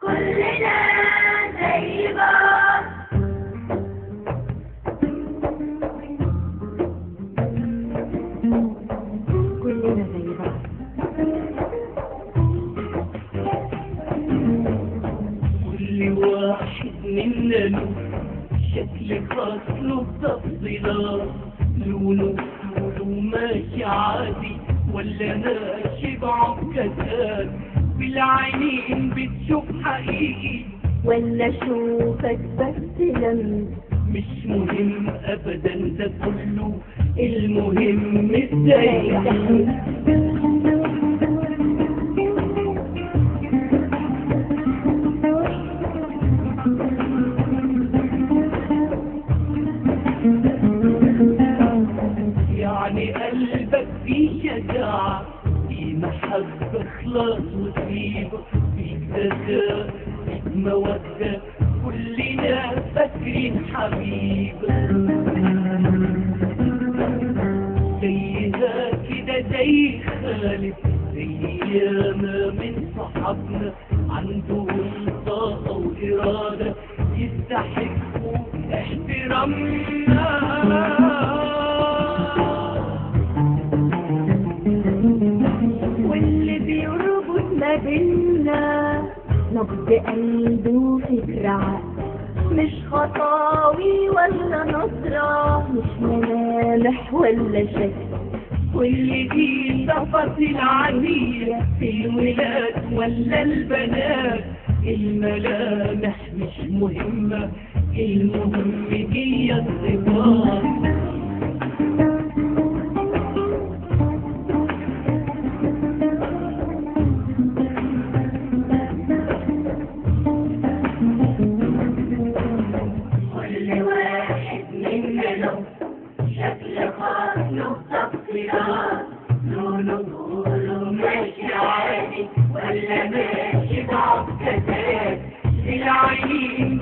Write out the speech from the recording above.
كلنا زي بعض. كلنا زي بعض. كل واحد منا له شكل خاص له تفصيلات، لونه طوله ماشي عادي ولا ماشي بعكازات، بالعينين بتشوف حقيقي ولا اشوفك بس لمس. مش مهم ابدا ده كله، المهم ازاي يعني قلبك فيه شجاعة، فيه محبة خلاص وطيبة، فيه ذكاء فيه مودة، كلنا فاكرين حبيبة زيها كده زي خالد، زي ياما من صحابنا عندهم طاقة وإرادة يستحقوا احترامنا. واللي بيربط ما بينا نبض قلب وفكر عقل، مش خطاوي ولا نظرة، مش ملامح ولا شكل. كل دي تفاصيل عادية في الولاد ولا البنات، الملامح مش مهمة، المهم هي الصفات. كل واحد منا له شكل خاص له تفصيلات، لونه طوله ماشي عادي ولا ماشي بعكازات، العينين